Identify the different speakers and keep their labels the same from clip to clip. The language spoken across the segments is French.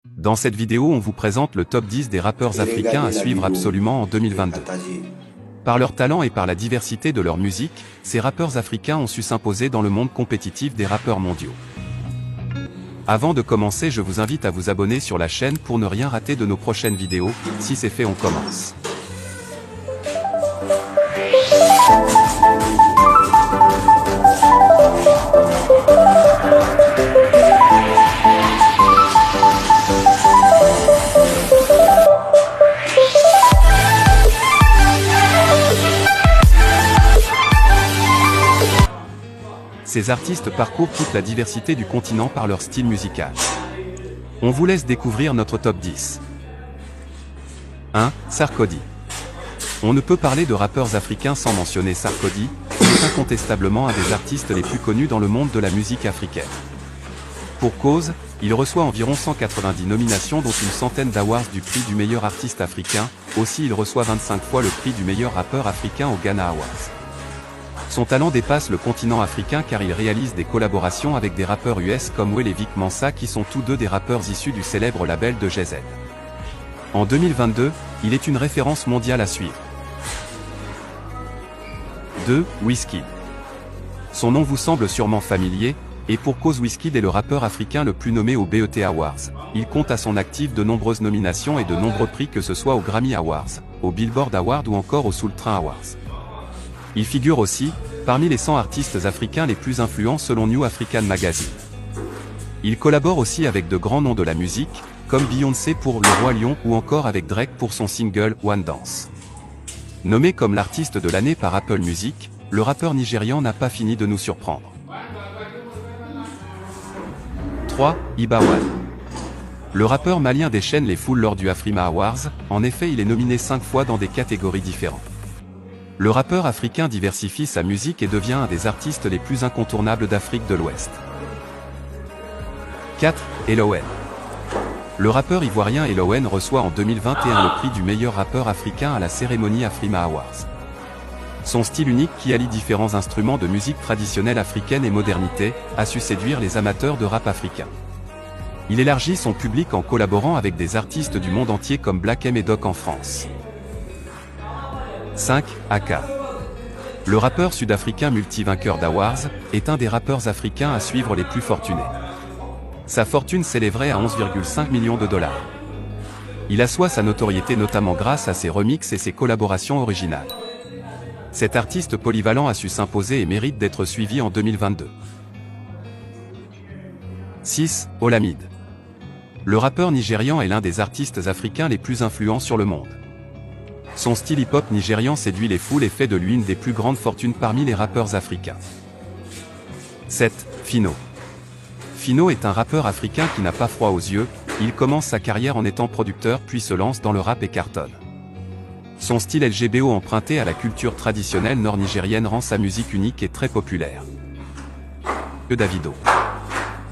Speaker 1: Dans cette vidéo, on vous présente le top 10 des rappeurs africains à suivre absolument en 2022. Par leur talent et par la diversité de leur musique, ces rappeurs africains ont su s'imposer dans le monde compétitif des rappeurs mondiaux. Avant de commencer, je vous invite à vous abonner sur la chaîne pour ne rien rater de nos prochaines vidéos. Si c'est fait, on commence. Ces artistes parcourent toute la diversité du continent par leur style musical. On vous laisse découvrir notre top 10. 1. Sarkodie. On ne peut parler de rappeurs africains sans mentionner Sarkodie, qui est incontestablement un des artistes les plus connus dans le monde de la musique africaine. Pour cause, il reçoit environ 190 nominations dont une centaine d'awards du prix du meilleur artiste africain, aussi il reçoit 25 fois le prix du meilleur rappeur africain au Ghana Awards. Son talent dépasse le continent africain car il réalise des collaborations avec des rappeurs US comme Well et Vic Mensa qui sont tous deux des rappeurs issus du célèbre label de Jay-Z. En 2022, il est une référence mondiale à suivre. 2. Wizkid. Son nom vous semble sûrement familier, et pour cause Wizkid est le rappeur africain le plus nommé aux BET Awards. Il compte à son actif de nombreuses nominations et de nombreux prix que ce soit aux Grammy Awards, aux Billboard Awards ou encore aux Soul Train Awards. Il figure aussi parmi les 100 artistes africains les plus influents selon New African Magazine. Il collabore aussi avec de grands noms de la musique, comme Beyoncé pour Le Roi Lion ou encore avec Drake pour son single One Dance. Nommé comme l'artiste de l'année par Apple Music, le rappeur nigérian n'a pas fini de nous surprendre. 3. Iba One. Le rappeur malien déchaîne les foules lors du Afrima Awards, en effet il est nominé 5 fois dans des catégories différentes. Le rappeur africain diversifie sa musique et devient un des artistes les plus incontournables d'Afrique de l'Ouest. 4. Elowen. Le rappeur ivoirien Elowen reçoit en 2021 le prix du meilleur rappeur africain à la cérémonie Afrima Awards. Son style unique qui allie différents instruments de musique traditionnelle africaine et modernité, a su séduire les amateurs de rap africain. Il élargit son public en collaborant avec des artistes du monde entier comme Black M et Doc en France. 5. Aka. Le rappeur sud-africain multi-vainqueur d'Awards, est un des rappeurs africains à suivre les plus fortunés. Sa fortune s'élèverait à 11,5 millions de dollars. Il assoit sa notoriété notamment grâce à ses remixes et ses collaborations originales. Cet artiste polyvalent a su s'imposer et mérite d'être suivi en 2022. 6. Olamide. Le rappeur nigérian est l'un des artistes africains les plus influents sur le monde. Son style hip-hop nigérian séduit les foules et fait de lui une des plus grandes fortunes parmi les rappeurs africains. 7. Phyno. Phyno est un rappeur africain qui n'a pas froid aux yeux, il commence sa carrière en étant producteur puis se lance dans le rap et cartonne. Son style LGBO emprunté à la culture traditionnelle nord-nigérienne rend sa musique unique et très populaire. Davido.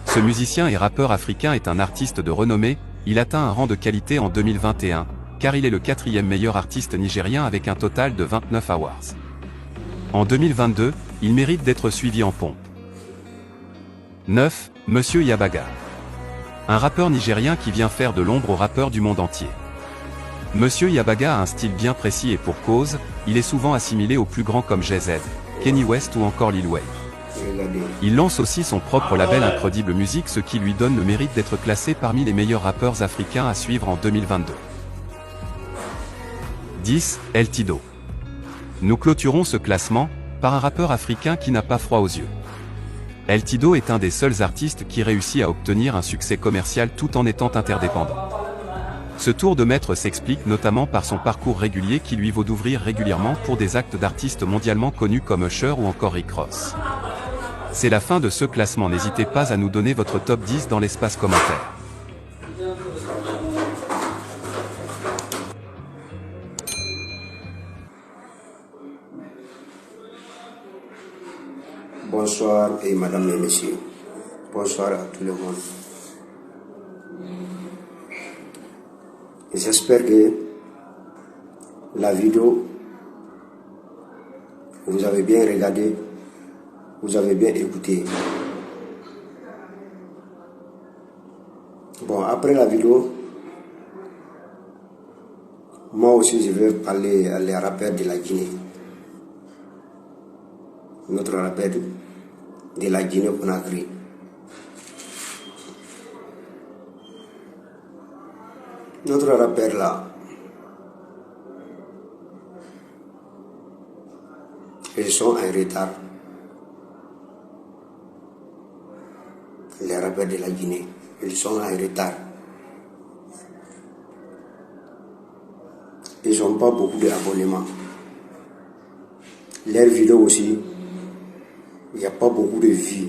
Speaker 1: Ce musicien et rappeur africain est un artiste de renommée, il atteint un rang de qualité en 2021, car il est le 4e meilleur artiste nigérien avec un total de 29 awards. En 2022, il mérite d'être suivi en pompe. 9. Monsieur Yabaga. Un rappeur nigérien qui vient faire de l'ombre aux rappeurs du monde entier. Monsieur Yabaga a un style bien précis et pour cause, il est souvent assimilé aux plus grands comme Jay-Z, Kanye West ou encore Lil Wayne. Il lance aussi son propre label Incredible Music, ce qui lui donne le mérite d'être classé parmi les meilleurs rappeurs africains à suivre en 2022. 10. El Tido. Nous clôturons ce classement par un rappeur africain qui n'a pas froid aux yeux. El Tido est un des seuls artistes qui réussit à obtenir un succès commercial tout en étant interdépendant. Ce tour de maître s'explique notamment par son parcours régulier qui lui vaut d'ouvrir régulièrement pour des actes d'artistes mondialement connus comme Usher ou encore Rick Ross. C'est la fin de ce classement, n'hésitez pas à nous donner votre top 10 dans l'espace commentaire.
Speaker 2: Bonsoir et madame et messieurs. Bonsoir à tout le monde. J'espère que la vidéo, vous avez bien regardé, vous avez bien écouté. Bon, Bon, après la vidéo, moi aussi je vais parler les rappeurs de la Guinée. Notre rappeur de la Guinée-Conakry. Notre rappeur là, ils sont en retard. Les rappeurs de la Guinée, ils sont en retard. Ils n'ont pas beaucoup d'abonnements. Leurs vidéos aussi, il n'y a pas beaucoup de vues.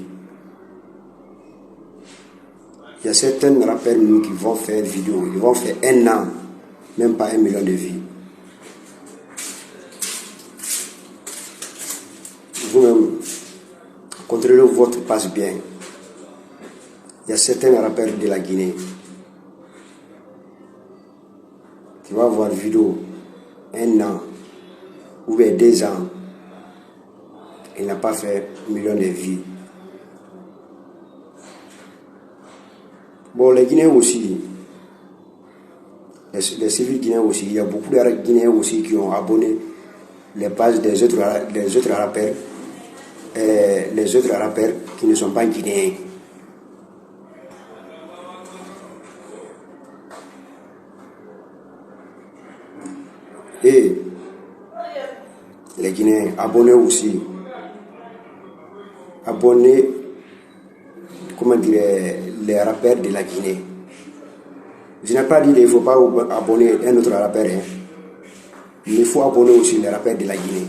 Speaker 2: Il y a certains rappeurs qui vont faire une vidéo, ils vont faire 1 an, même pas 1 million de vues. Vous-même, contrôlez votre page bien. Il y a certains rappeurs de la Guinée qui vont voir une vidéo 1 an ou bien 2 ans. Il n'a pas fait 1 million de vues. Bon, les Guinéens aussi, les civils guinéens aussi, il y a beaucoup de Guinéens aussi qui ont abonné les pages des autres rappeurs, les autres rappeurs qui ne sont pas guinéens. Et les Guinéens, abonnez aussi. Abonnez, comment dire, les rappeurs de la Guinée. Je n'ai pas dit qu'il ne faut pas abonner un autre rappeur. Hein. Il faut abonner aussi les rappeurs de la Guinée.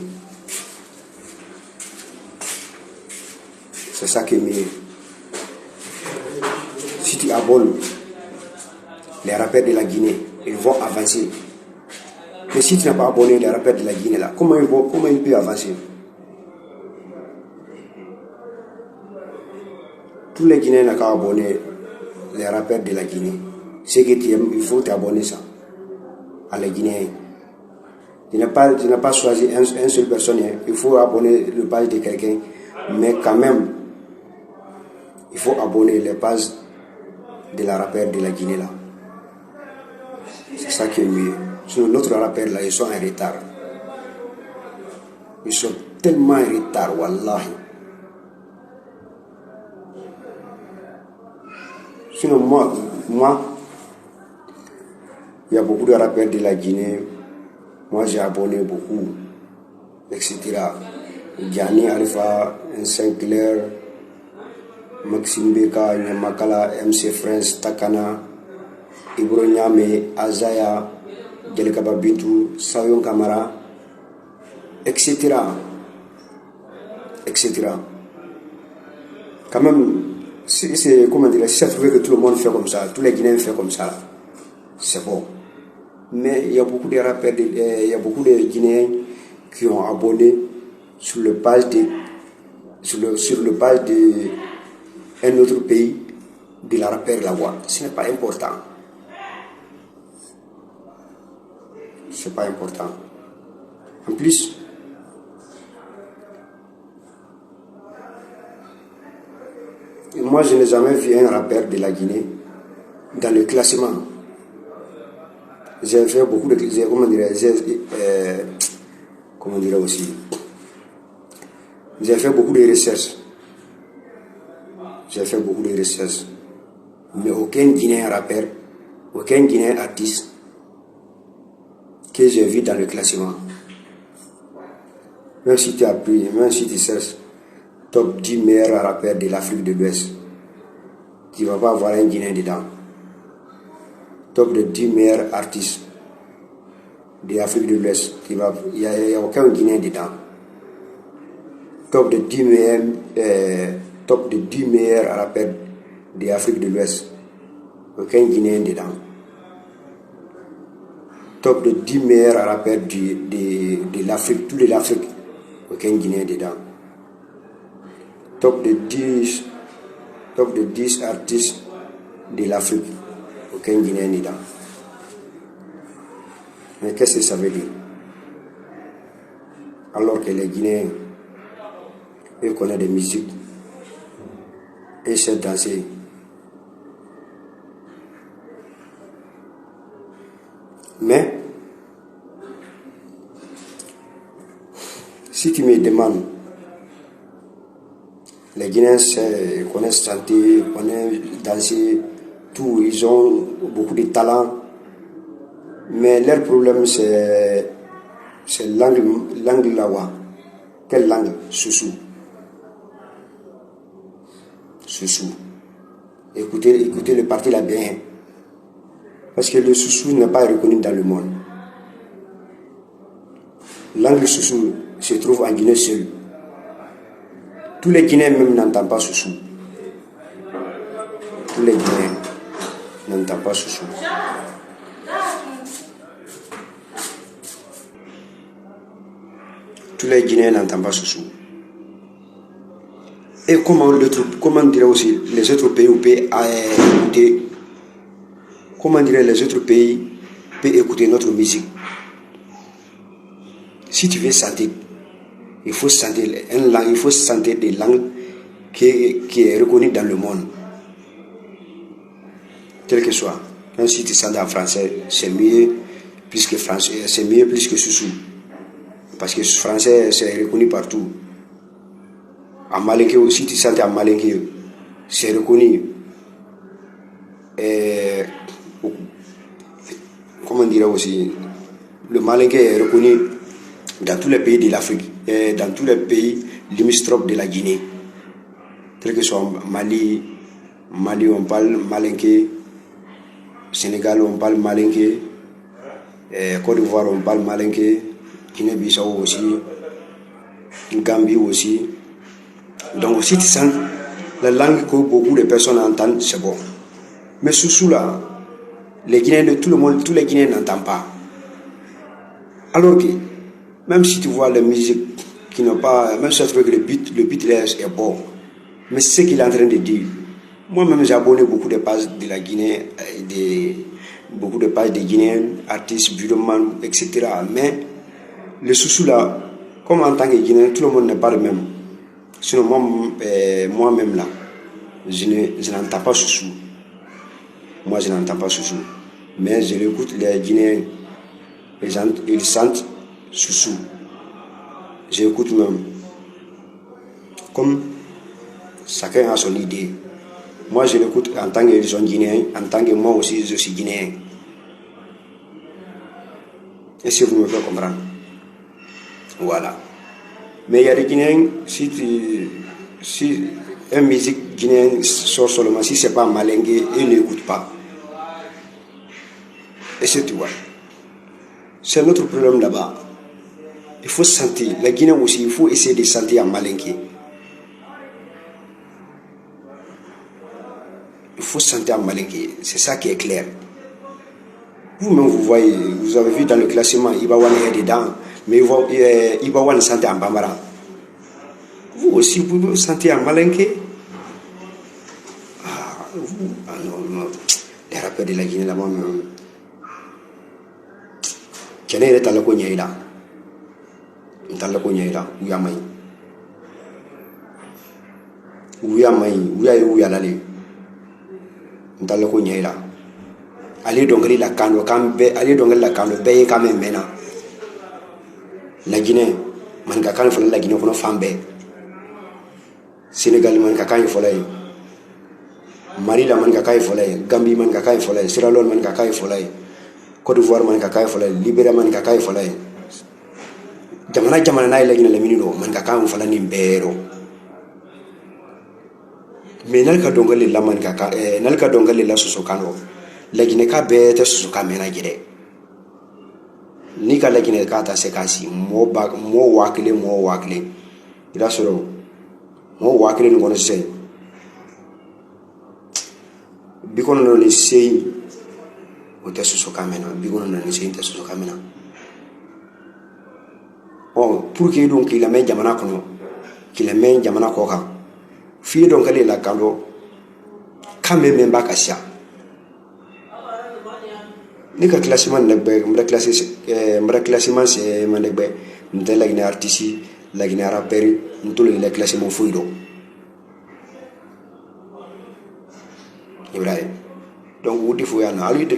Speaker 2: C'est ça qui est mieux. Si tu abonnes les rappeurs de la Guinée, ils vont avancer. Mais si tu n'as pas abonné les rappeurs de la Guinée, là, comment ils peuvent avancer? Tous les Guinéens n'ont qu'à abonner les rappeurs de la Guinée. Ce que tu aimes, il faut t'abonner ça à les Guinéens. Tu n'as pas choisi une seule personne. Hein. Il faut abonner le page de quelqu'un. Mais quand même, il faut abonner les pages de la rappeur de la Guinée là. C'est ça qui est mieux. Sinon, notre rappeur là, ils sont en retard. Ils sont tellement en retard, wallahi. Sinon, moi, il y a beaucoup de rappeurs de la Guinée. Moi, j'ai abonné beaucoup, etc. Gianni Alpha, Sinclair, Maxime Beka, Nyamakala, MC France, Takana, Ibro Nyame, Azaya, Djelekaba Bintou, Sayon Kamara, etc. etc. Quand même, c'est comment dire, si ça trouvait que tout le monde fait comme ça, tous les Guinéens font comme ça, c'est bon. Mais il y a beaucoup de rappeurs, il y a beaucoup de Guinéens qui ont abonné sur le page de un autre pays de la rappeur là-bas. Ce n'est pas important. C'est pas important. En plus, moi je n'ai jamais vu un rappeur de la Guinée dans le classement. J'ai fait beaucoup de... Comment dire aussi? J'ai fait beaucoup de recherches. J'ai fait beaucoup de recherches. Mais aucun Guinéen rappeur, aucun Guinéen artiste que j'ai vu dans le classement. Même si tu as pris, même si tu cherches top 10 meilleurs rappeurs de l'Afrique de l'Ouest, tu ne vas pas avoir un Guinéen dedans. Top de 10 meilleurs artistes de l'Afrique de l'Ouest, il n'y a aucun Guinéen dedans. Top de 10 meilleurs rappeurs de l'Afrique de l'Ouest, aucun Guinéen dedans. Top de 10 meilleurs rappeurs de l'Afrique, toute l'Afrique, aucun Guinéen dedans. Top de 10 artistes de l'Afrique, aucun Guinéen dedans. Mais qu'est-ce que ça veut dire? Alors que les Guinéens, ils connaissent des musiques, ils savent danser, Mais, si tu me demandes, les Guinéens connaissent chanter, connaissent danser, tout, ils ont beaucoup de talent. Mais leur problème, c'est langue lawa. Quelle langue? Soussou. Soussou. Écoutez le parti là bien. Parce que le soussou n'est pas reconnu dans le monde. Langue soussou se trouve en Guinée seule. Tous les Guinéens même n'entendent pas soussou. Tous les Guinéens n'entendent pas soussou. Tous les Guinéens n'entendent pas soussou. Et comment dirait aussi les autres pays peuvent écouter, comment dirait les autres pays peuvent écouter notre musique? Si tu veux chanter, il faut chanter une langue, il faut chanter des langues qui est reconnue dans le monde. Quel que soit. Même si tu chantes en français, c'est mieux plus que français, c'est mieux plus que soussou. Parce que le français, c'est reconnu partout. En malinké aussi, tu chantes en malinké, c'est reconnu. Comment dire aussi, le malinké est reconnu dans tous les pays de l'Afrique, et dans tous les pays limitrophes de la Guinée. Tel que soit Mali, on parle malinké, Sénégal, on parle malinké, Côte d'Ivoire, on parle malinké, Guinée-Bissau aussi, Gambie aussi. Donc si tu sens la langue que beaucoup de personnes entendent, c'est bon. Mais sous là, les Guinéens, tous les Guinéens n'entendent pas. Alors que, même si tu vois la musique qui n'a pas, même si tu trouves que le beat est bon, mais c'est ce qu'il est en train de dire. Moi-même, j'ai abonné beaucoup de pages de la Guinée, beaucoup de pages de Guinéens, artistes, bureauman, etc. Mais le sous là, comme en tant que Guinéen, tout le monde n'est pas le même. Sinon, moi-même là, je n'entends pas sous. Moi, je n'entends pas sous. Mais je l'écoute, les Guinéens, ils chantent sous. J'écoute même. Comme chacun a son idée. Moi, je l'écoute en tant que jeune Guinéen, en tant que moi aussi, je suis Guinéen. Et si vous me faites comprendre. Voilà. Mais il y a des Guinéens, si une musique guinéenne sort seulement, si ce n'est pas malingué, ils n'écoutent pas. Et c'est tout. C'est notre problème là-bas. Il faut sentir. La Guinée aussi, il faut essayer de sentir en malingué. Il faut sentir en malingué. C'est ça qui est clair. Vous-même, vous voyez, vous avez vu dans le classement, Ibawan est dedans. Mais Ibawan sentait en bambara. Vous aussi, vous vous sentez en malinké. Non. Les rappeurs de la Guinée là-bas, Kene est à la Cognaïla. Dans la Cognaïla, où y a maï. Où y a maï, où y a l'allée. Dans la Cognaïla. Allez donc la cano, allez donc la cano, paye quand même maintenant. La Guinée, Mangakan faut la Guinée, on fambe. Sénégal, Mangakan faut la. Mali la Mangakan faut la. Gambie Mangakan faut la. Sierra Leone Mangakan faut la. Côte d'Ivoire Mangakan faut la. Libéria Mangakan faut la. Jamana na la Guinée la minino, Mangakan faut la nimbero. Mais nalka dongali la Mangakan, nalka dongali la Sosokano. La Guinée ka bête Sosokamena gire. Ni ka la Guinée ka ta sekasi mo wakile ila soro mo wakile ni gono sei bikono no ni sei o te Sosokamena bikono no ni sei te Sosokamena pour que donc il a men jamana kono qu'il a men jamana koka fi donc elle la kando kame memba kasia ni ka classement nekbe mbra classement c'est manekbe nte la Guinée artiste la Guinée rappeur nto le classement fuido ibrahim donc wudi fu yana ali de